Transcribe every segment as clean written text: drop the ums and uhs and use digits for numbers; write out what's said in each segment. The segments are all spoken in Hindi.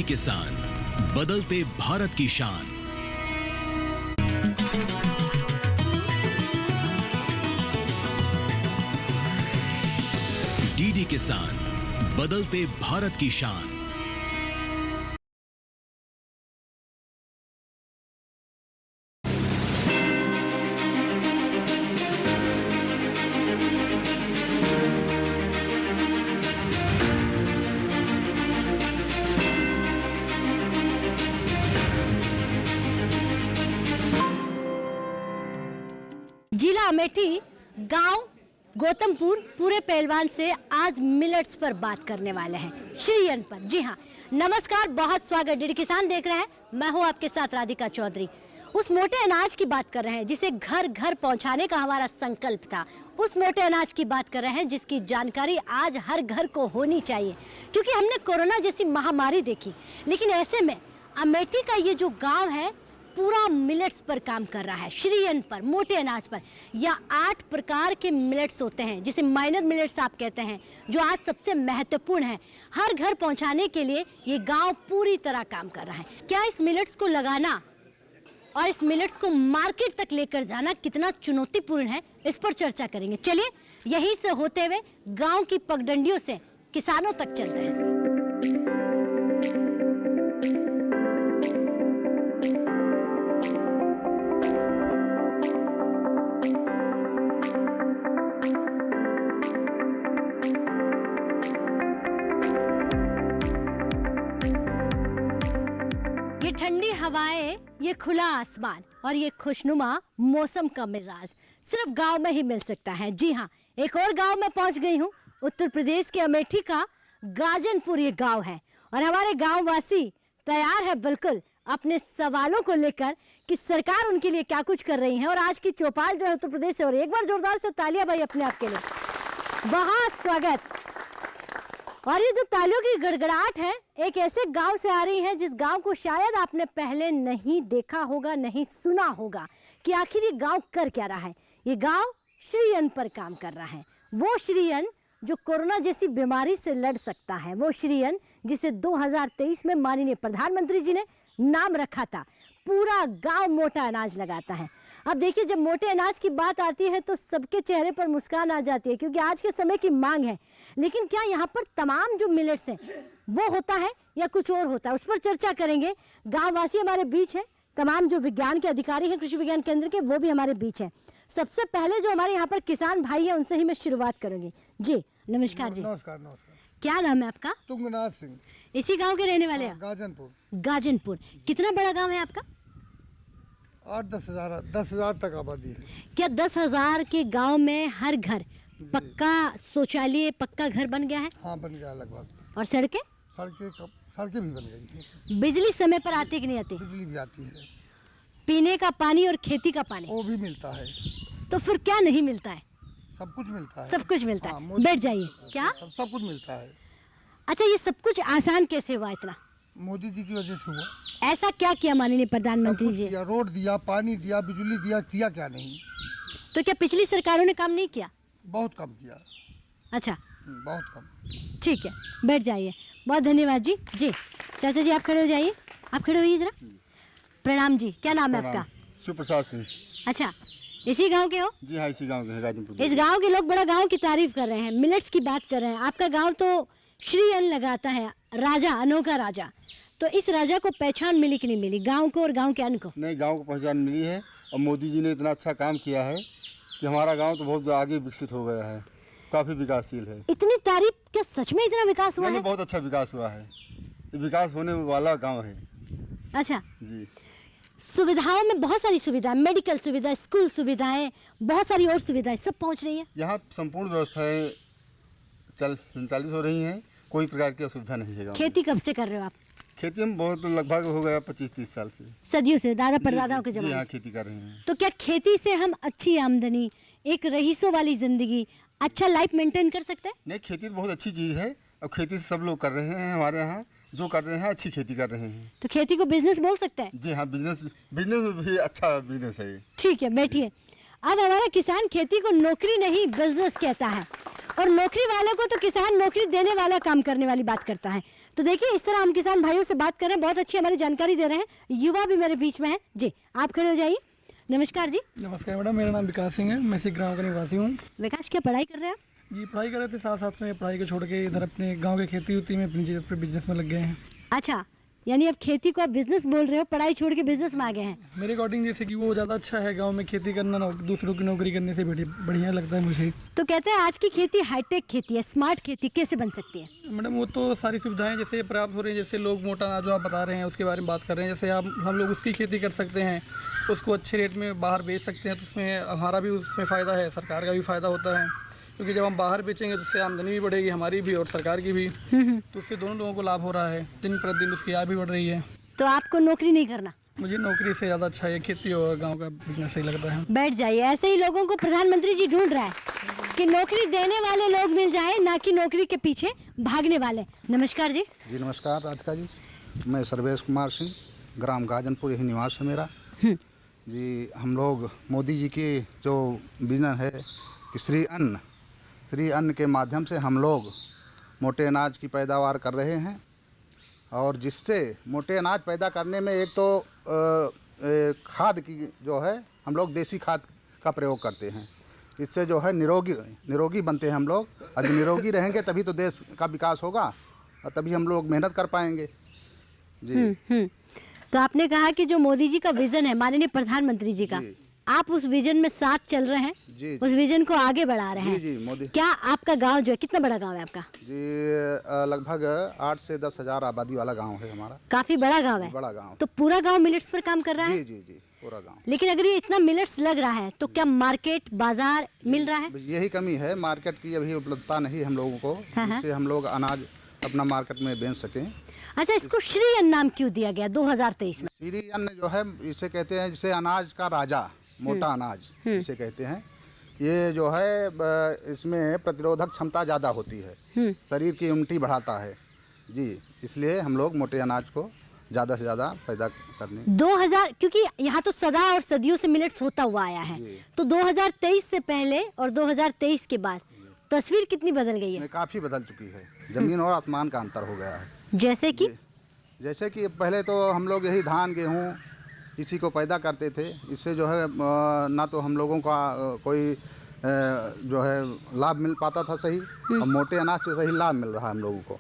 किसान, बदलते भारत की शान। डीडी किसान, बदलते भारत की शान। जिला अमेठी, गांव गौतमपुर, पूरे पहलवान से आज मिलेट्स पर बात करने वाले हैं, श्रीअन्न पर। जी हाँ, नमस्कार, बहुत स्वागत। डीडी किसान देख रहे हैं, मैं हूँ आपके साथ राधिका चौधरी। उस मोटे अनाज की बात कर रहे हैं जिसे घर घर पहुंचाने का हमारा संकल्प था। उस मोटे अनाज की बात कर रहे हैं जिसकी जानकारी आज हर घर को होनी चाहिए, क्योंकि हमने कोरोना जैसी महामारी देखी। लेकिन ऐसे में अमेठी का ये जो गाँव है पूरा मिलेट्स पर काम कर रहा है, श्रीअन्न पर, मोटे अनाज पर। या 8 प्रकार के मिलेट्स होते हैं जिसे माइनर मिलेट्स आप कहते हैं, जो आज सबसे महत्वपूर्ण है। हर घर पहुंचाने के लिए ये गांव पूरी तरह काम कर रहा है। क्या इस मिलेट्स को लगाना और इस मिलेट्स को मार्केट तक लेकर जाना कितना चुनौतीपूर्ण है, इस पर चर्चा करेंगे। चलिए यहीं से होते हुए गाँव की पगडंडियों से किसानों तक चलते हैं। ये ठंडी हवाएं, ये खुला आसमान और ये खुशनुमा मौसम का मिजाज सिर्फ गांव में ही मिल सकता है। जी हाँ, एक और गांव में पहुंच गई हूँ। उत्तर प्रदेश के अमेठी का गाजनपुर ये गांव है और हमारे गांववासी तैयार है बिल्कुल अपने सवालों को लेकर कि सरकार उनके लिए क्या कुछ कर रही है। और आज की चौपाल जो है उत्तर प्रदेश से, और एक बार जोरदार से तालियां भाई अपने आप के लिए, बहुत स्वागत। और ये जो तालियों की गड़गड़ाहट है एक ऐसे गांव से आ रही है जिस गांव को शायद आपने पहले नहीं देखा होगा, नहीं सुना होगा कि आखिर ये गांव कर क्या रहा है। ये गांव श्रीअन्न पर काम कर रहा है। वो श्रीअन्न जो कोरोना जैसी बीमारी से लड़ सकता है, वो श्रीअन्न जिसे 2023 में माननीय प्रधानमंत्री जी ने नाम रखा था। पूरा गांव मोटा अनाज लगाता है। अब देखिए, जब मोटे अनाज की बात आती है तो सबके चेहरे पर मुस्कान आ जाती है, क्योंकि आज के समय की मांग है। लेकिन क्या यहाँ पर तमाम जो मिलेट्स हैं वो होता है या कुछ और होता है, उस पर चर्चा करेंगे। गांववासी हमारे बीच है, तमाम जो विज्ञान के अधिकारी हैं कृषि विज्ञान केंद्र के, वो भी हमारे बीच हैं। सबसे पहले जो हमारे यहाँ पर किसान भाई है उनसे ही मैं शुरुआत करूँगी। जी नमस्कार। जी नमस्कार। नमस्कार। क्या नाम है आपका? तुंगनाथ सिंह। इसी गाँव के रहने वाले हैं? गाजनपुर। गाजनपुर। कितना बड़ा गाँव है आपका? 8-10 हजार तक आबादी है। क्या 10,000 के गांव में हर घर पक्का शौचालय, पक्का घर बन गया है? हाँ, बन गया लगभग। और सड़कें सड़कें भी बन गई। बिजली समय पर आती कि नहीं आती? बिजली भी आती है। पीने का पानी और खेती का पानी वो भी मिलता है। तो फिर क्या नहीं मिलता है? सब कुछ मिलता है। सब कुछ मिलता हाँ, है। बैठ जाइए। क्या सब कुछ मिलता है। अच्छा, ये सब कुछ आसान कैसे हुआ? इतना मोदी जी की वजह से हुआ। ऐसा क्या किया माननीय प्रधानमंत्री जी? दिया, रोड दिया, पानी दिया, बिजली दिया, किया क्या नहीं? तो क्या पिछली सरकारों ने काम नहीं किया? बहुत कम किया। अच्छा, बहुत कम। ठीक है, बैठ जाइए। बहुत धन्यवाद जी। जी चाचा जी, आप खड़े हो जाइए। आप खड़े होइए जरा। प्रणाम जी। क्या नाम है आपका? शिवप्रसाद सिंह। अच्छा, इसी गांव के हो? जी हाँ, इसी गांव के हैं, गाजीपुर। इस गांव के लोग बड़ा गांव की तारीफ कर रहे हैं, मिलेट्स की बात कर रहे हैं। आपका गांव तो श्रीअन्न लगाता है, राजा, अनोखा राजा। तो इस राजा को पहचान मिली कि नहीं मिली, गांव को और गांव के अन्य को? नहीं, गांव को पहचान मिली है और मोदी जी ने इतना अच्छा काम किया है कि हमारा गांव तो बहुत आगे विकसित हो गया है, काफ़ी विकासशील है। इतनी तारीफ, क्या सच में इतना विकास हुआ है? बहुत अच्छा विकास हुआ है। ये विकास होने वाला गाँव है। अच्छा जी। सुविधाओं में बहुत सारी सुविधाएं, मेडिकल सुविधा, स्कूल सुविधाएं, बहुत सारी और सुविधाएं सब पहुंच रही है। यहाँ संपूर्ण व्यवस्थाएं संचालित हो रही हैं, कोई प्रकार की असुविधा नहीं है गाँव में। खेती कब से कर रहे हो आप? खेती में बहुत लगभग हो गया 25-30 साल से। सदियों से, दादा परदादाओं के जी जमाने हाँ, से। खेती कर रहे हैं। तो क्या खेती से हम अच्छी आमदनी, एक रईसों वाली जिंदगी, अच्छा लाइफ मेंटेन कर सकते हैं? नहीं, खेती तो बहुत अच्छी चीज़ है और खेती से सब लोग कर रहे हैं। हमारे यहाँ जो कर रहे हैं अच्छी खेती कर रहे हैं। तो खेती को बिजनेस बोल सकते हैं? जी हाँ, बिजनेस में भी अच्छा बिजनेस है ये। ठीक है, बैठिए। अब हमारा किसान खेती को नौकरी नहीं बिजनेस कहता है, और नौकरी वाले को तो किसान नौकरी देने वाला काम करने वाली बात करता है। तो देखिए इस तरह हम किसान भाइयों से बात कर रहे हैं, बहुत अच्छी हमारी जानकारी दे रहे हैं। युवा भी मेरे बीच में है जी, आप खड़े हो जाइए। नमस्कार जी। नमस्कार मैडम, मेरा नाम विकास सिंह है, मैं इसी गाँव का निवासी हूँ। विकास, क्या पढ़ाई कर रहे हैं आप? जी पढ़ाई कर रहे थे, साथ साथ में पढ़ाई को छोड़ के इधर अपने गांव की खेती होती है, अपनी पर बिजनेस में लग गए हैं। अच्छा, यानी अब खेती को आप बिजनेस बोल रहे हो, पढ़ाई छोड़ के बिजनेस में आ गए हैं। मेरे अकॉर्डिंग जैसे कि वो ज़्यादा अच्छा है, गांव में खेती करना दूसरों की नौकरी करने से बढ़िया लगता है मुझे। तो कहते हैं आज की खेती हाईटेक खेती है, स्मार्ट खेती कैसे बन सकती है? मैडम वो तो सारी सुविधाएं जैसे प्राप्त हो रही हैं, जैसे लोग मोटा अनाज जो आप बता रहे हैं उसके बारे में बात कर रहे हैं, जैसे हम लोग उसकी खेती कर सकते हैं, उसको अच्छे रेट में बाहर बेच सकते हैं, तो उसमें हमारा भी उसमें फ़ायदा है, सरकार का भी फ़ायदा होता है, क्योंकि जब हम बाहर बेचेंगे तो उससे आमदनी भी बढ़ेगी, हमारी भी और सरकार की भी, तो उससे दोनों लोगों को लाभ हो रहा है, दिन प्रतिदिन उसकी आय भी बढ़ रही है। तो आपको नौकरी नहीं करना? मुझे नौकरी से ज़्यादा अच्छा है खेती और गांव का बिजनेस सही लगता है। बैठ जाइए, ऐसे ही लोगों को प्रधानमंत्री जी ढूंढ रहा है कि नौकरी देने वाले लोग मिल जाए, ना कि नौकरी के पीछे भागने वाले। नमस्कार जी। जी नमस्कार राधिका जी, मैं सर्वेश कुमार सिंह, ग्राम गाजनपुर, यही निवास है मेरा जी। हम लोग मोदी जी की जो विजन है कि श्री अन्न के माध्यम से हम लोग मोटे अनाज की पैदावार कर रहे हैं, और जिससे मोटे अनाज पैदा करने में एक तो खाद की जो है हम लोग देसी खाद का प्रयोग करते हैं, इससे जो है निरोगी बनते हैं हम लोग। अगर निरोगी रहेंगे तभी तो देश का विकास होगा और तभी हम लोग मेहनत कर पाएंगे जी। तो आपने कहा कि जो मोदी जी का विजन है, माननीय प्रधानमंत्री जी का, आप उस विजन में साथ चल रहे हैं जी, उस विजन को आगे बढ़ा रहे हैं। जी मोदी। क्या आपका गांव जो है, कितना बड़ा गांव है आपका? जी लगभग 8 से 10 हज़ार आबादी वाला गांव है हमारा। काफी बड़ा गांव है। बड़ा गांव। तो पूरा गांव मिलेट्स पर काम कर रहा है? जी पूरा गांव। लेकिन अगर ये इतना मिलेट्स लग रहा है तो क्या मार्केट बाजार मिल रहा है? यही कमी है, मार्केट की अभी उपलब्धता नहीं हम लोगों को, जिससे हम लोग अनाज अपना मार्केट में बेच सकें। अच्छा, इसको श्री अन्न नाम क्यों दिया गया 2023 में? श्री अन्न जो है इसे कहते हैं, जिसे अनाज का राजा, मोटा अनाज इसे कहते हैं। ये जो है इसमें प्रतिरोधक क्षमता ज़्यादा होती है, शरीर की इम्यूनिटी बढ़ाता है जी, इसलिए हम लोग मोटे अनाज को ज़्यादा से ज़्यादा पैदा करने 2000, क्योंकि यहाँ तो सदा और सदियों से मिलेट्स होता हुआ आया है, तो 2023 से पहले और 2023 के बाद तस्वीर कितनी बदल गई है? काफ़ी बदल चुकी है, जमीन और आसमान का अंतर हो गया है। जैसे कि पहले तो हम लोग यही धान गेहूँ इसी को पैदा करते थे, इससे जो है ना तो हम लोगों का कोई जो है लाभ मिल पाता था सही, और मोटे अनाज से सही लाभ मिल रहा है हम लोगों को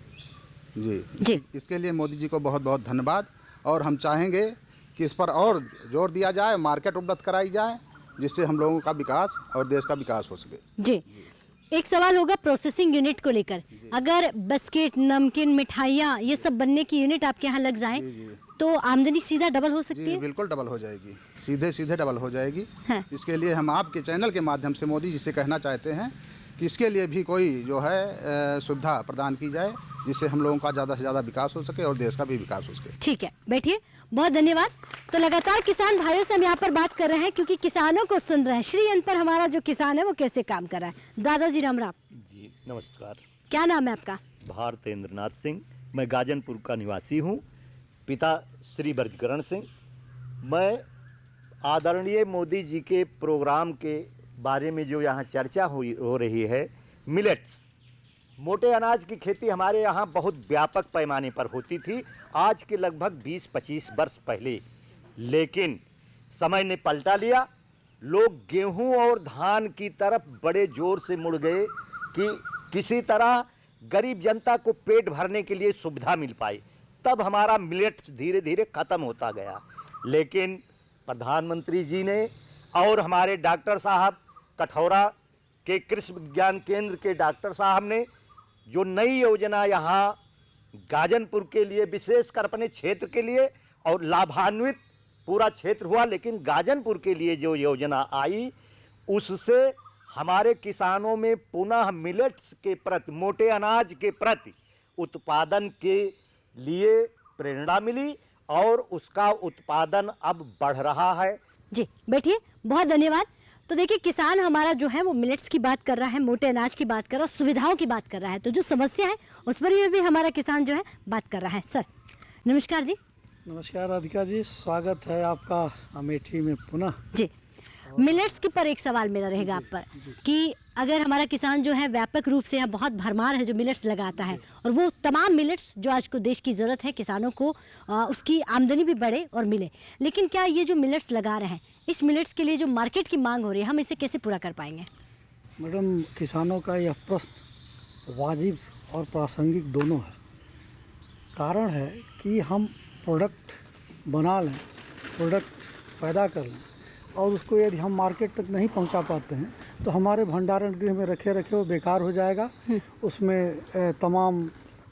जी। इसके लिए मोदी जी को बहुत बहुत धन्यवाद, और हम चाहेंगे कि इस पर और जोर दिया जाए, मार्केट उपलब्ध कराई जाए, जिससे हम लोगों का विकास और देश का विकास हो सके जी। एक सवाल होगा प्रोसेसिंग यूनिट को लेकर, अगर बिस्किट, नमकीन, मिठाइयाँ ये सब बनने की यूनिट आपके यहाँ लग जाए तो आमदनी सीधा डबल हो सकती है? बिल्कुल डबल हो जाएगी, सीधे डबल हो जाएगी। इसके लिए हम आपके चैनल के माध्यम से मोदी जी से कहना चाहते हैं कि इसके लिए भी कोई जो है सुविधा प्रदान की जाए, जिससे हम लोगों का ज़्यादा से ज़्यादा विकास हो सके और देश का भी विकास हो सके। ठीक है, बैठिए, बहुत धन्यवाद। तो लगातार किसान भाइयों से हम यहाँ पर बात कर रहे हैं, क्योंकि किसानों को सुन रहे हैं श्री अन्न पर हमारा जो किसान है वो कैसे काम कर रहा है। दादाजी राम राम जी, नमस्कार। क्या नाम है आपका? भारतेंद्र नाथ सिंह, मैं गाजनपुर का निवासी हूँ, पिता श्री ब्रजकरण सिंह। मैं आदरणीय मोदी जी के प्रोग्राम के बारे में जो यहाँ चर्चा हो रही है, मिलेट्स, मोटे अनाज की खेती हमारे यहाँ बहुत व्यापक पैमाने पर होती थी आज के लगभग 20-25 वर्ष पहले, लेकिन समय ने पलटा लिया। लोग गेहूं और धान की तरफ बड़े जोर से मुड़ गए कि किसी तरह गरीब जनता को पेट भरने के लिए सुविधा मिल पाई, तब हमारा मिलेट्स धीरे धीरे ख़त्म होता गया। लेकिन प्रधानमंत्री जी ने और हमारे डॉक्टर साहब, कठौरा के कृषि विज्ञान केंद्र के डॉक्टर साहब ने जो नई योजना यहाँ गाजनपुर के लिए, विशेषकर अपने क्षेत्र के लिए, और लाभान्वित पूरा क्षेत्र हुआ, लेकिन गाजनपुर के लिए जो योजना आई उससे हमारे किसानों में पुनः मिलेट्स के प्रति, मोटे अनाज के प्रति उत्पादन के लिए प्रेरणा मिली और उसका उत्पादन अब बढ़ रहा है जी। बैठिए, बहुत धन्यवाद। तो देखिए, किसान हमारा जो है वो मिलेट्स की बात कर रहा है, मोटे अनाज की बात कर रहा है, सुविधाओं की बात कर रहा है, तो जो समस्या है उस पर भी हमारा किसान जो है बात कर रहा है। सर नमस्कार जी। नमस्कार राधिका जी, स्वागत है आपका अमेठी में पुनः जी। मिलेट्स के पर एक सवाल मेरा रहेगा आप पर कि अगर हमारा किसान जो है व्यापक रूप से यहाँ बहुत भरमार है जो मिलेट्स लगाता है और वो तमाम मिलेट्स जो आज को देश की ज़रूरत है किसानों को उसकी आमदनी भी बढ़े और मिले, लेकिन क्या ये जो मिलेट्स लगा रहे हैं इस मिलेट्स के लिए जो मार्केट की मांग हो रही है हम इसे कैसे पूरा कर पाएंगे? मैडम, किसानों का यह प्रश्न वाजिब और प्रासंगिक दोनों है। कारण है कि हम प्रोडक्ट बना लें, प्रोडक्ट पैदा कर लें और उसको यदि हम मार्केट तक नहीं पहुंचा पाते हैं तो हमारे भंडारण गृह में रखे वो बेकार हो जाएगा। उसमें तमाम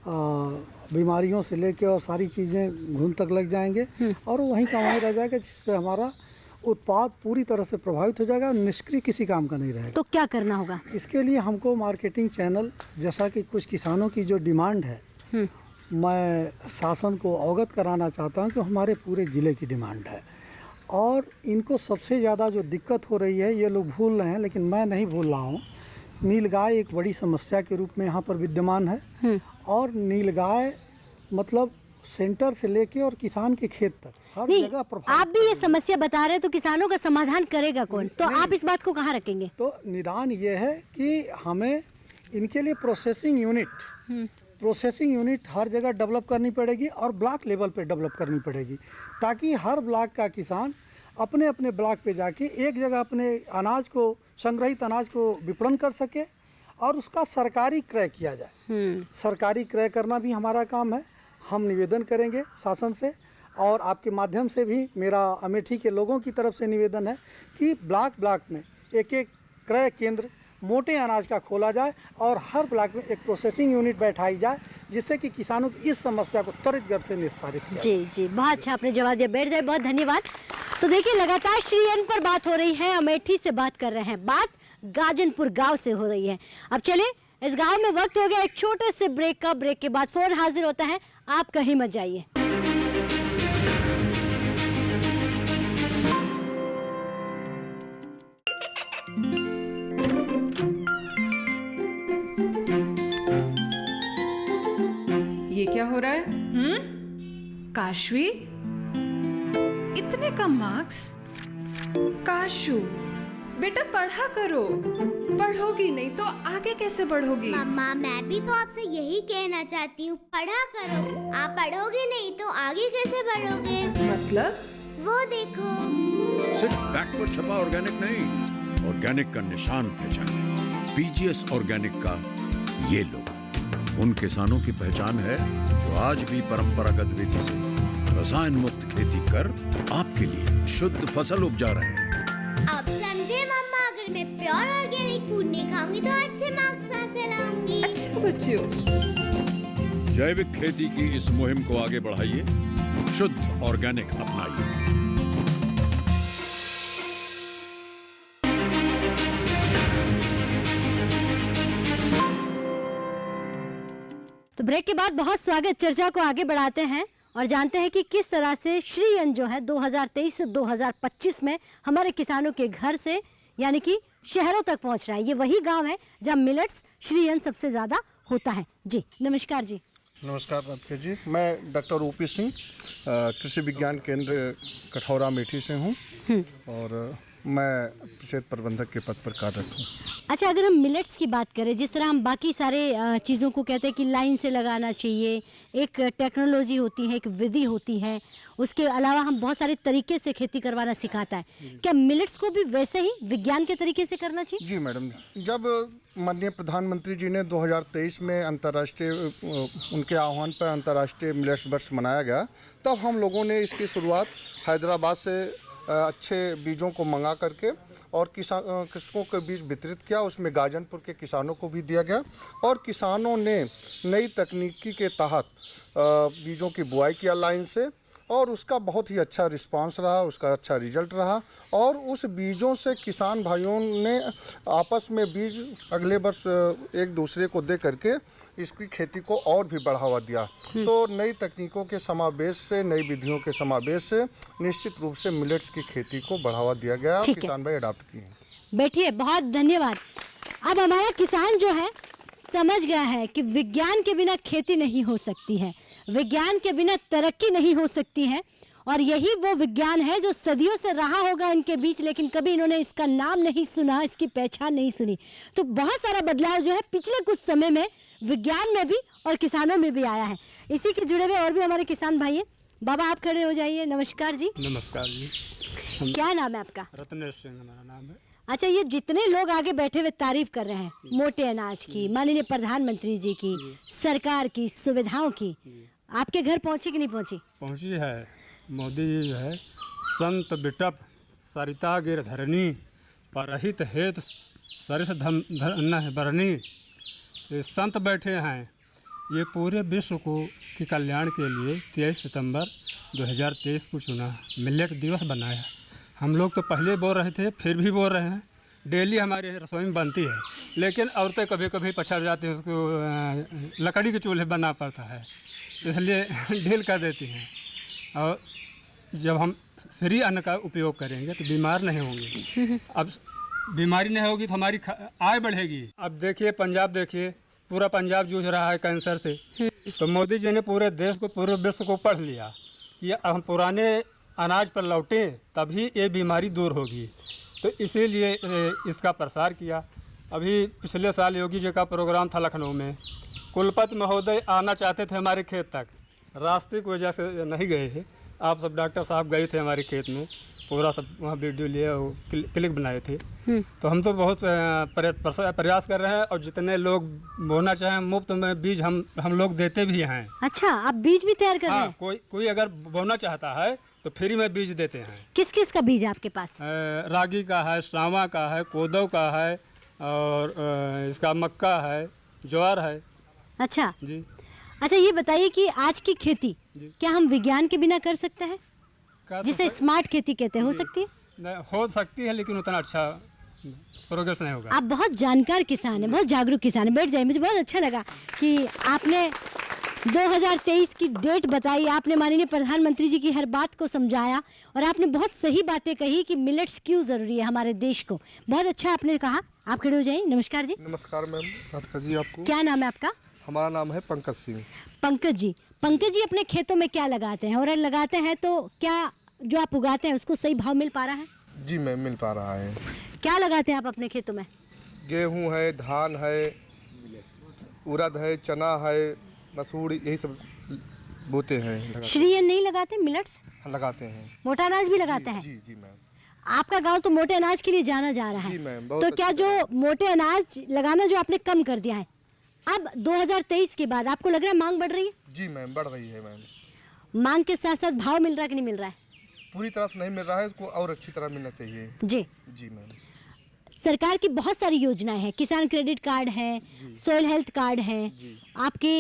बीमारियों से लेके और सारी चीज़ें घुन तक लग जाएंगे और वहीं का वहीं रह जाएगा, जिससे हमारा उत्पाद पूरी तरह से प्रभावित हो जाएगा और निष्क्रिय किसी काम का नहीं रहेगा। तो क्या करना होगा? इसके लिए हमको मार्केटिंग चैनल, जैसा कि कुछ किसानों की जो डिमांड है, मैं शासन को अवगत कराना चाहता हूं कि हमारे पूरे ज़िले की डिमांड है और इनको सबसे ज़्यादा जो दिक्कत हो रही है ये लोग भूल रहे हैं, लेकिन मैं नहीं भूल रहा हूँ। नीलगाय एक बड़ी समस्या के रूप में यहाँ पर विद्यमान है और नीलगाय मतलब सेंटर से लेके और किसान के खेत तक हर जगह प्रभावित। आप भी ये समस्या बता रहे हैं तो किसानों का समाधान करेगा कौन? तो आप इस बात को कहाँ रखेंगे? तो निदान ये है कि हमें इनके लिए प्रोसेसिंग यूनिट हर जगह डेवलप करनी पड़ेगी और ब्लॉक लेवल पे डेवलप करनी पड़ेगी, ताकि हर ब्लॉक का किसान अपने अपने ब्लॉक पे जाके एक जगह अपने अनाज को, संग्रहित अनाज को विपणन कर सके और उसका सरकारी क्रय किया जाए। सरकारी क्रय करना भी हमारा काम है। हम निवेदन करेंगे शासन से और आपके माध्यम से भी मेरा अमेठी के लोगों की तरफ से निवेदन है कि ब्लॉक में एक एक क्रय केंद्र मोटे अनाज का खोला जाए और हर ब्लॉक में एक प्रोसेसिंग यूनिट बैठाई जाए, जिससे कि किसानों की इस समस्या को त्वरित गति से निस्तारित किया जाए। जी, बहुत अच्छा आपने जवाब दिया। बैठ जाए, बहुत धन्यवाद। तो देखिए, लगातार श्री अन्न पर बात हो रही है, अमेठी से बात कर रहे हैं, बात गाजनपुर गांव से हो रही है। अब चले इस गांव में वक्त हो गया एक छोटे से ब्रेक का। ब्रेक के बाद फोन हाजिर होता है, आप कहीं मत जाइए। ये क्या हो रहा है? काशवी, इतने कम मार्क्स? काशू बेटा पढ़ा करो, पढ़ोगी नहीं तो आगे कैसे बढ़ोगी? मम्मा, मैं भी तो आपसे यही कहना चाहती हूँ, पढ़ा करो। आप पढ़ोगे नहीं तो आगे कैसे बढ़ोगे? मतलब? वो देखो, सिर्फ बैक पर छपा ऑर्गेनिक नहीं, ऑर्गेनिक का निशान पहचाने। पीजीएस ऑर्गेनिक का ये लोग उन किसानों की पहचान है जो आज भी परंपरागत विधि से रसायन मुक्त खेती कर आपके लिए शुद्ध फसल उपजा रहे हैं। अब समझे मम्मा, अगर मैं प्योर ऑर्गेनिक फूड नहीं खाऊंगी तो अच्छे मार्क्स कहाँ से लाऊंगी? अच्छा बच्चों, जैविक खेती की इस मुहिम को आगे बढ़ाइए, शुद्ध ऑर्गेनिक अपनाइए। तो ब्रेक के बाद बहुत स्वागत। चर्चा को आगे बढ़ाते हैं और जानते हैं कि किस तरह से श्री अन्न जो है 2023 से 2025 में हमारे किसानों के घर से यानी कि शहरों तक पहुंच रहा है। ये वही गांव है जहां मिलेट्स श्री अन्न सबसे ज़्यादा होता है। जी नमस्कार जी। नमस्कार राधिका जी, मैं डॉक्टर ओपी सिंह कृषि विज्ञान केंद्र कठौरा अमेठी से हूँ और मैं क्षेत्र प्रबंधक के पद पर कार्यरत हूँ। अच्छा, अगर हम मिलेट्स की बात करें, जिस तरह हम बाकी सारे चीज़ों को कहते हैं कि लाइन से लगाना चाहिए, एक टेक्नोलॉजी होती है, एक विधि होती है, उसके अलावा हम बहुत सारे तरीके से खेती करवाना सिखाता है, क्या मिलेट्स को भी वैसे ही विज्ञान के तरीके से करना चाहिए? जी मैडम, जब माननीय प्रधानमंत्री जी ने 2023 में अंतर्राष्ट्रीय उनके आह्वान पर अंतर्राष्ट्रीय मिलेट्स वर्ष मनाया गया, तब हम लोगों ने इसकी शुरुआत हैदराबाद से अच्छे बीजों को मंगा करके और कृषकों के बीच वितरित किया। उसमें गाजनपुर के किसानों को भी दिया गया और किसानों ने नई तकनीकी के तहत बीजों की बुआई किया लाइन से और उसका बहुत ही अच्छा रिस्पांस रहा, उसका अच्छा रिजल्ट रहा और उस बीजों से किसान भाइयों ने आपस में बीज अगले वर्ष एक दूसरे को दे करके इसकी खेती को और भी बढ़ावा दिया। तो नई तकनीकों के समावेश से, नई विधियों के समावेश से निश्चित रूप से मिलेट्स की खेती को बढ़ावा दिया गया और किसान भाई अडॉप्ट किए। बैठिए, बहुत धन्यवाद। अब हमारा किसान जो है समझ गया है कि विज्ञान के बिना खेती नहीं हो सकती है, विज्ञान के बिना तरक्की नहीं हो सकती है और यही वो विज्ञान है जो सदियों से रहा होगा इनके बीच, लेकिन कभी इन्होंने इसका नाम नहीं सुना, इसकी पहचान नहीं सुनी। तो बहुत सारा बदलाव जो है पिछले कुछ समय में विज्ञान में भी और किसानों में भी आया है। इसी के जुड़े हुए और भी हमारे किसान भाई हैं। बाबा आप खड़े हो जाइए। नमस्कार जी। नमस्कार जी। क्या नाम है आपका? रत्नेश सिंह हमारा नाम है। अच्छा, ये जितने लोग आगे बैठे हुए तारीफ कर रहे हैं मोटे अनाज की, माननीय प्रधानमंत्री जी की, सरकार की सुविधाओं की, आपके घर पहुंची कि नहीं पहुंची? पहुंची है। मोदी जी जो है संत बिटप सरिता गिर धरनी परहित हेत सरिस धन बरनी, ये संत बैठे हैं। ये पूरे विश्व को के कल्याण के लिए 23 सितंबर 2023 को चुना, मिलेट दिवस बनाया। हम लोग तो पहले बोल रहे थे, फिर भी बोल रहे हैं, डेली हमारे रसोई में बनती है, लेकिन औरतें कभी कभी पछड़ जाती हैं, उसको लकड़ी के चूल्हे बनना पड़ता है, इसलिए ढील कर देती हैं। और जब हम फ्री अन्न का उपयोग करेंगे तो बीमार नहीं होंगे। अब बीमारी नहीं होगी तो हमारी आय बढ़ेगी। अब देखिए पंजाब, देखिए पूरा पंजाब जूझ रहा है कैंसर से, तो मोदी जी ने पूरे देश को, पूरे विश्व को पढ़ लिया कि हम पुराने अनाज पर लौटें तभी ये बीमारी दूर होगी, तो इसीलिए इसका प्रसार किया। अभी पिछले साल योगी जी का प्रोग्राम था लखनऊ में, कुलपति महोदय आना चाहते थे हमारे खेत तक, रास्ते की वजह से नहीं गए थे। आप सब डॉक्टर साहब गए थे हमारे खेत में, पूरा सब वहाँ वीडियो लिए, क्लिक बनाए थे। तो हम तो बहुत प्रयास कर रहे हैं, और जितने लोग बोना चाहें मुफ्त में बीज हम लोग देते भी हैं। अच्छा, आप बीज भी तैयार कर रहे हैं? कोई अगर बोना चाहता है तो फ्री में बीज देते हैं। किस किस का बीज है आपके पास? रागी का है, सावा का है, कोदो का है, और इसका मक्का है, ज्वार है। अच्छा जी। अच्छा, ये बताइए कि आज की खेती क्या हम विज्ञान के बिना कर सकते हैं, जिसे स्मार्ट खेती कहते हैं? हो सकती है? नहीं, हो सकती है, लेकिन उतना अच्छा प्रोग्रेस नहीं होगा। आप बहुत जानकार किसान हैं, बहुत जागरूक किसान हैं। बैठ जाइए। मुझे बहुत अच्छा लगा कि आपने 2023 की डेट बताई, आपने माननीय प्रधानमंत्री जी की हर बात को समझाया, और आपने बहुत सही बातें कही कि मिलेट्स क्यों ज़रूरी है हमारे देश को। बहुत अच्छा आपने कहा। आप खड़े हो जाइए। नमस्कार जी। नमस्कार मैम, बात करिए। आपको क्या नाम है आपका? हमारा नाम है पंकज सिंह। पंकज जी, पंकज जी अपने खेतों में क्या लगाते हैं, और अगर लगाते हैं तो क्या जो आप उगाते हैं उसको सही भाव मिल पा रहा है? जी मैम, मिल पा रहा है। क्या लगाते हैं आप अपने खेतों में? गेहूँ है, धान है, उड़द है, चना है, मसूर, यही सब बोते हैं। श्री अन्न नहीं लगाते? मिलेट्स लगाते हैं। मोटा अनाज भी लगाते हैं? जी जी मैम। आपका गांव तो मोटे अनाज के लिए जाना जा रहा है। जी मैम, तो क्या जो मोटे अनाज लगाना जो आपने कम कर दिया है, अब 2023 के बाद आपको लग रहा है मांग बढ़ रही है? जी मैम, बढ़ रही है मैम। मांग के साथ साथ भाव मिल रहा है कि नहीं मिल रहा है? पूरी तरह से नहीं मिल रहा है, इसको और अच्छी तरह मिलना चाहिए। जी जी मैम। सरकार की बहुत सारी योजनाएं हैं, किसान क्रेडिट कार्ड है, सोइल हेल्थ कार्ड है, आपके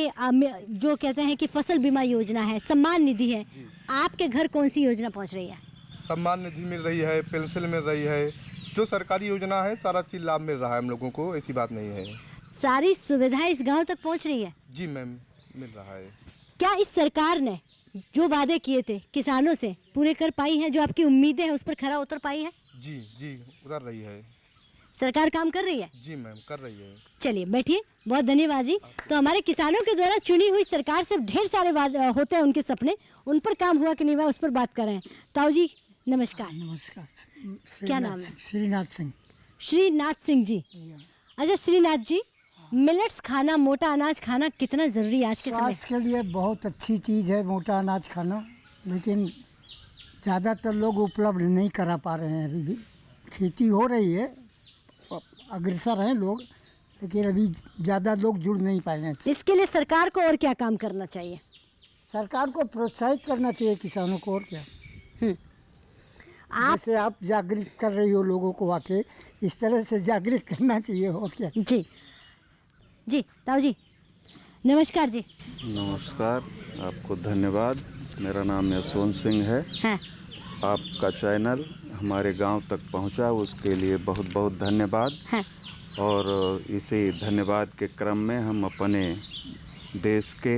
जो कहते हैं कि फसल बीमा योजना है, सम्मान निधि है। आपके घर कौन सी योजना पहुंच रही है? सम्मान निधि मिल रही है, पेंशन मिल रही है, जो सरकारी योजना है सारा चीज लाभ मिल रहा है हम लोगों को, ऐसी बात नहीं है। सारी सुविधाएं इस गांव तक पहुंच रही है? जी मैम, मिल रहा है। क्या इस सरकार ने जो वादे किए थे किसानों से पूरे कर पाई हैं? जो आपकी उम्मीदें हैं उस पर खरा उतर पाई है? जी जी, उतर रही है। सरकार काम कर रही है? जी मैम, कर रही है। चलिए बैठिए। बहुत धन्यवाद जी। तो हमारे किसानों के द्वारा चुनी हुई सरकार से ढेर सारे होते हैं उनके सपने, उन पर काम हुआ कि नहीं हुआ उस पर बात कर रहे हैं। ताऊ जी नमस्कार। नमस्कार। क्या नाम है? श्रीनाथ सिंह। श्रीनाथ सिंह जी। अच्छा श्रीनाथ जी, मिलेट्स खाना, मोटा अनाज खाना कितना ज़रूरी है आज के समय? स्वास्थ्य के लिए बहुत अच्छी चीज़ है मोटा अनाज खाना, लेकिन ज़्यादातर लोग उपलब्ध नहीं करा पा रहे हैं। अभी भी खेती हो रही है, अग्रसर हैं लोग, लेकिन अभी ज़्यादा लोग जुड़ नहीं पाए हैं। इसके लिए सरकार को और क्या काम करना चाहिए? सरकार को प्रोत्साहित करना चाहिए किसानों को, और क्या। जैसे आप जागृत कर रही हो लोगों को, आके इस तरह से जागृत करना चाहिए, और क्या। जी जी। ताऊ जी नमस्कार जी। नमस्कार, आपको धन्यवाद। मेरा नाम यशवंत सिंह है। हाँ। आपका चैनल हमारे गांव तक पहुंचा, उसके लिए बहुत बहुत धन्यवाद। हाँ। और इसी धन्यवाद के क्रम में हम अपने देश के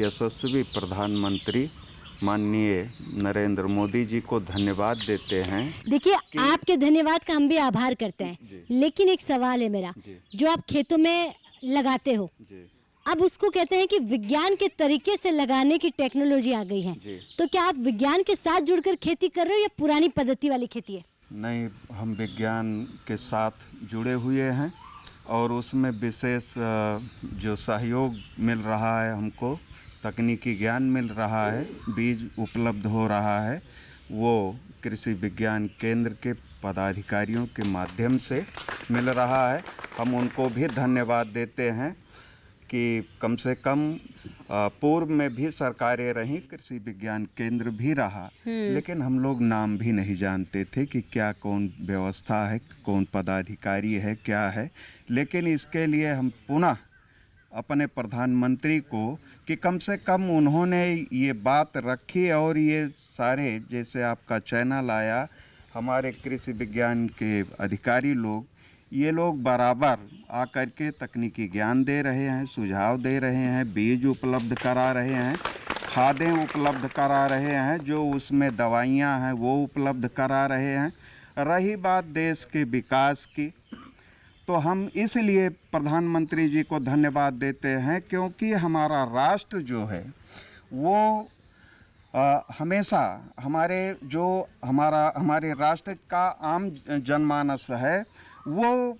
यशस्वी प्रधानमंत्री माननीय नरेंद्र मोदी जी को धन्यवाद देते हैं। देखिए आपके धन्यवाद का हम भी आभार करते हैं, लेकिन एक सवाल है मेरा, जो आप खेतों में लगाते हो अब उसको कहते हैं कि विज्ञान के तरीके से लगाने की टेक्नोलॉजी आ गई है, तो क्या आप विज्ञान के साथ जुड़कर खेती कर रहे हो या पुरानी पद्धति वाली खेती है? नहीं, हम विज्ञान के साथ जुड़े हुए हैं और उसमें विशेष जो सहयोग मिल रहा है हमको, तकनीकी ज्ञान मिल रहा है, बीज उपलब्ध हो रहा है, वो कृषि विज्ञान केंद्र के पदाधिकारियों के माध्यम से मिल रहा है। हम उनको भी धन्यवाद देते हैं कि कम से कम पूर्व में भी सरकारें रहीं, कृषि विज्ञान केंद्र भी रहा, लेकिन हम लोग नाम भी नहीं जानते थे कि क्या कौन व्यवस्था है, कौन पदाधिकारी है, क्या है। लेकिन इसके लिए हम पुनः अपने प्रधानमंत्री को कि कम से कम उन्होंने ये बात रखी और ये सारे, जैसे आपका चैनल आया, हमारे कृषि विज्ञान के अधिकारी लोग, ये लोग बराबर आकर के तकनीकी ज्ञान दे रहे हैं, सुझाव दे रहे हैं, बीज उपलब्ध करा रहे हैं, खादें उपलब्ध करा रहे हैं, जो उसमें दवाइयाँ हैं वो उपलब्ध करा रहे हैं। रही बात देश के विकास की, तो हम इसलिए प्रधानमंत्री जी को धन्यवाद देते हैं क्योंकि हमारा राष्ट्र जो है वो हमेशा हमारे राष्ट्र का आम जनमानस है वो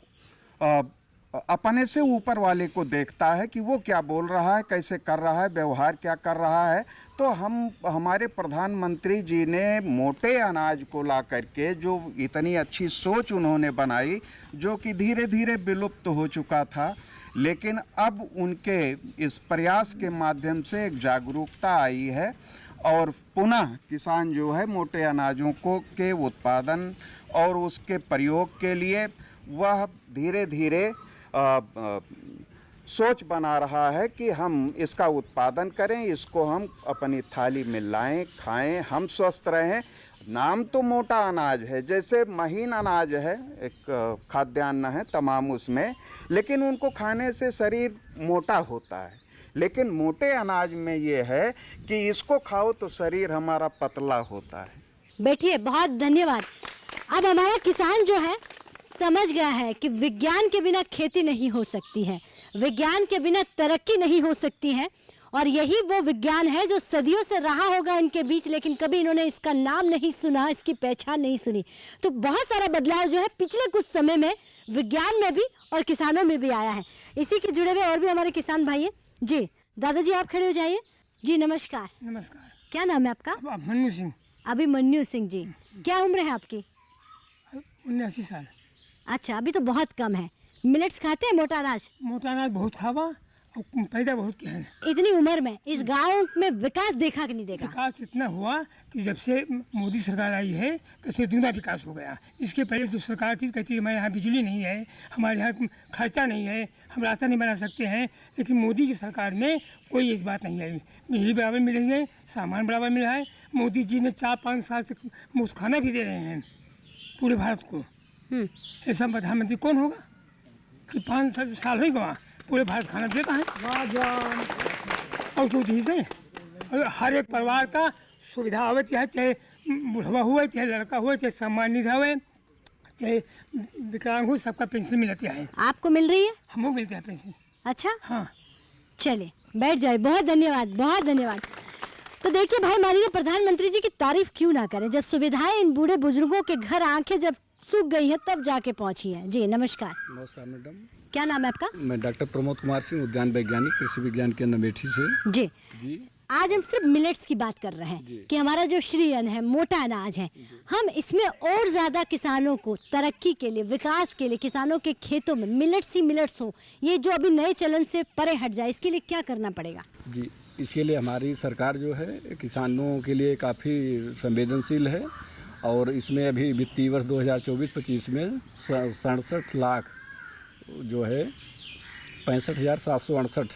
अपने से ऊपर वाले को देखता है कि वो क्या बोल रहा है, कैसे कर रहा है, व्यवहार क्या कर रहा है। तो हमारे प्रधानमंत्री जी ने मोटे अनाज को ला करके जो इतनी अच्छी सोच उन्होंने बनाई, जो कि धीरे धीरे विलुप्त हो चुका था, लेकिन अब उनके इस प्रयास के माध्यम से एक जागरूकता आई है और पुनः किसान जो है मोटे अनाजों के उत्पादन और उसके प्रयोग के लिए वह धीरे धीरे सोच बना रहा है कि हम इसका उत्पादन करें, इसको हम अपनी थाली में लाएं, खाएं, हम स्वस्थ रहें। नाम तो मोटा अनाज है, जैसे महीन अनाज है, एक खाद्यान्न है तमाम उसमें, लेकिन उनको खाने से शरीर मोटा होता है। लेकिन मोटे अनाज में ये है कि इसको खाओ तो शरीर हमारा पतला होता है। बैठिए, बहुत धन्यवाद। अब हमारा किसान जो है समझ गया है कि विज्ञान के बिना खेती नहीं हो सकती है, विज्ञान के बिना तरक्की नहीं हो सकती है, और यही वो विज्ञान है जो सदियों से रहा होगा इनके बीच, लेकिन कभी इन्होंने इसका नाम नहीं सुना, इसकी पहचान नहीं सुनी। तो बहुत सारा बदलाव जो है पिछले कुछ समय में विज्ञान में भी और किसानों में भी आया है। इसी के जुड़े हुए और भी हमारे किसान भाई हैं। जी दादाजी, आप खड़े हो जाइए। जी नमस्कार। नमस्कार। क्या नाम है आपका? मन्नू सिंह। अभिमन्यु सिंह जी। क्या उम्र है आपकी? 79 साल। अच्छा, अभी तो बहुत कम है। मिलेट्स खाते हैं, मोटा अनाज? मोटा अनाज बहुत खावा और पैदा बहुत किया है। इतनी उम्र में इस गांव में विकास देखा कि नहीं देखा? विकास इतना हुआ कि जब से मोदी सरकार आई है तब से दूना विकास हो गया। इसके पहले जो सरकार थी कहती है हमारे यहाँ बिजली नहीं है, हमारे यहाँ खर्चा नहीं है, हम रास्ता नहीं बना सकते हैं, लेकिन मोदी की सरकार में कोई इस बात नहीं आई। बिजली बराबर मिल रही है, सामान बराबर मिल रहा है। मोदी जी ने 4-5 साल से मुफ्त खाना भी दे रहे हैं पूरे भारत को। ऐसा प्रधानमंत्री कौन होगा कि 5 साल हो गया पूरे भारत खाना देता है। और क्यों चीज़ है, हर एक परिवार का सुविधा हो, चाहे बुढ़वा हुए, चाहे लड़का हुए, चाहे सम्मानित हुए, चाहे विकलांग हो, सबका पेंशन मिलती है। आपको मिल रही है? हमको मिलता है पेंशन। अच्छा, हाँ। चलिए बैठ जाए। बहुत धन्यवाद, बहुत धन्यवाद। तो देखिए भाई, माननीय प्रधानमंत्री जी की तारीफ क्यों ना करें, जब सुविधाएं इन बूढ़े बुजुर्गों के घर आंखें जब सूख गई है तब जाके पहुंची है। जी नमस्कार। नमस्कार मैडम। क्या नाम है आपका? मैं डॉक्टर प्रमोद कुमार सिंह, उद्यान वैज्ञानिक, कृषि विज्ञान केंद्र अमेठी से। जी जी। आज हम सिर्फ मिलेट्स की बात कर रहे हैं कि हमारा जो श्री अन्न है, मोटा अनाज है, हम इसमें और ज़्यादा किसानों को तरक्की के लिए, विकास के लिए, किसानों के खेतों में मिलेट्स ही मिलेट्स हो, ये जो अभी नए चलन से परे हट जाए, इसके लिए क्या करना पड़ेगा? जी, इसके लिए हमारी सरकार जो है किसानों के लिए काफ़ी संवेदनशील है और इसमें अभी वित्तीय वर्ष 2024-25 में 67 लाख जो है 65,768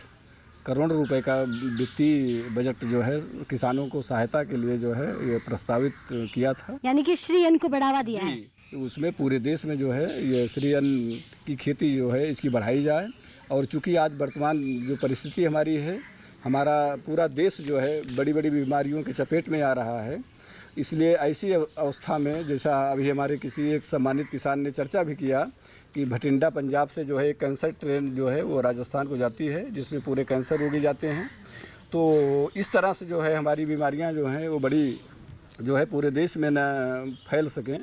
करोड़ रुपए का वित्तीय बजट जो है किसानों को सहायता के लिए जो है ये प्रस्तावित किया था। यानी कि श्री अन्न को बढ़ावा दिया है। उसमें पूरे देश में जो है ये श्री अन्न की खेती जो है इसकी बढ़ाई जाए। और चूँकि आज वर्तमान जो परिस्थिति हमारी है, हमारा पूरा देश जो है बड़ी बड़ी बीमारियों के चपेट में आ रहा है, इसलिए ऐसी अवस्था में, जैसा अभी हमारे किसी एक सम्मानित किसान ने चर्चा भी किया कि भटिंडा पंजाब से जो है एक कैंसर ट्रेन जो है वो राजस्थान को जाती है, जिसमें पूरे कैंसर रोगी जाते हैं। तो इस तरह से जो है हमारी बीमारियां जो हैं वो बड़ी जो है पूरे देश में न फैल सकें,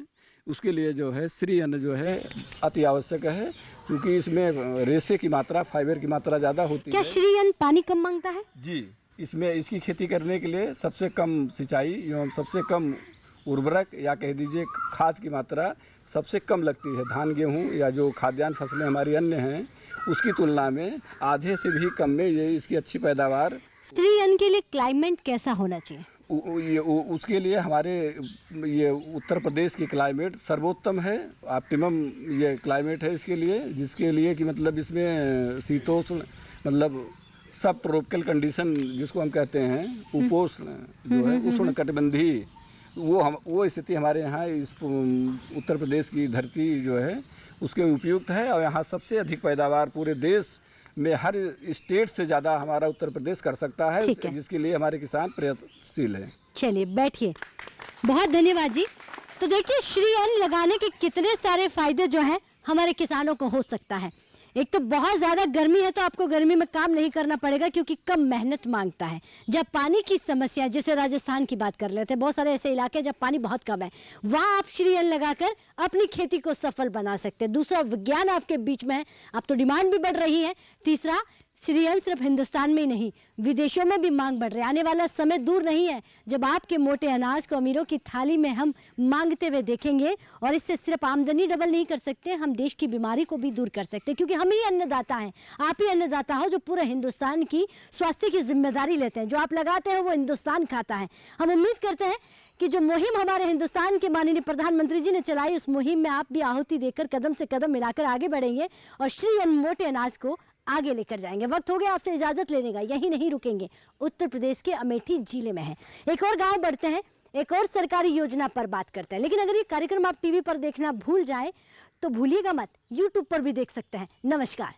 उसके लिए जो है श्री अन्न जो है अति आवश्यक है, क्योंकि इसमें रेशे की मात्रा, फाइबर की मात्रा ज़्यादा होती है। क्या श्री अन्न पानी कम मांगता है? जी, इसमें इसकी खेती करने के लिए सबसे कम सिंचाई एवं सबसे कम उर्वरक या कह दीजिए खाद की मात्रा सबसे कम लगती है। धान, गेहूं या जो खाद्यान्न फसलें हमारी अन्य हैं उसकी तुलना में आधे से भी कम में ये इसकी अच्छी पैदावार। श्री अन्न के लिए क्लाइमेट कैसा होना चाहिए? उसके लिए हमारे ये उत्तर प्रदेश की क्लाइमेट सर्वोत्तम है, ऑप्टिमम ये क्लाइमेट है इसके लिए, जिसके लिए कि मतलब इसमें शीतोष्ण मतलब सब ट्रॉपिकल कंडीशन जिसको हम कहते हैं, उपोष्ण जो है उष्णकटिबंधीय, वो स्थिति हमारे यहाँ इस उत्तर प्रदेश की धरती जो है उसके उपयुक्त है। और यहाँ सबसे अधिक पैदावार पूरे देश में हर स्टेट से ज़्यादा हमारा उत्तर प्रदेश कर सकता है, जिसके लिए हमारे किसान प्रयत्नशील हैं। चलिए बैठिए, बहुत धन्यवाद जी। तो देखिए श्री अन्न लगाने के कितने सारे फायदे जो है हमारे किसानों को हो सकता है। एक तो बहुत ज़्यादा गर्मी है तो आपको गर्मी में काम नहीं करना पड़ेगा क्योंकि कम मेहनत मांगता है। जब पानी की समस्या, जैसे राजस्थान की बात कर लेते हैं, बहुत सारे ऐसे इलाके जब पानी बहुत कम है, वहाँ आप श्री अन्न लगाकर अपनी खेती को सफल बना सकते हैं। दूसरा, विज्ञान आपके बीच में है, अब तो डिमांड भी बढ़ रही है। तीसरा, श्री अन्न सिर्फ हिंदुस्तान में ही नहीं, विदेशों में भी मांग बढ़ रही है। आने वाला समय दूर नहीं है जब आपके मोटे अनाज को अमीरों की थाली में हम मांगते हुए देखेंगे। और इससे सिर्फ आमदनी डबल नहीं कर सकते, हम देश की बीमारी को भी दूर कर सकते हैं, क्योंकि हम ही अन्नदाता हैं। आप ही अन्नदाता हो जो पूरे हिंदुस्तान की स्वास्थ्य की जिम्मेदारी लेते हैं। जो आप लगाते हैं वो हिंदुस्तान खाता है। हम उम्मीद करते हैं कि जो मुहिम हमारे हिंदुस्तान के माननीय प्रधानमंत्री जी ने चलाई, उस मुहिम में आप भी आहुति देकर कदम से कदम मिलाकर आगे बढ़ेंगे और श्री अन्न मोटे अनाज को आगे लेकर जाएंगे। वक्त हो गया आपसे इजाजत लेने का, यही नहीं रुकेंगे, उत्तर प्रदेश के अमेठी जिले में है। एक और गांव बढ़ते हैं, एक और सरकारी योजना पर बात करते हैं। लेकिन अगर ये कार्यक्रम आप टीवी पर देखना भूल जाए तो भूलिएगा मत, यूट्यूब पर भी देख सकते हैं। नमस्कार।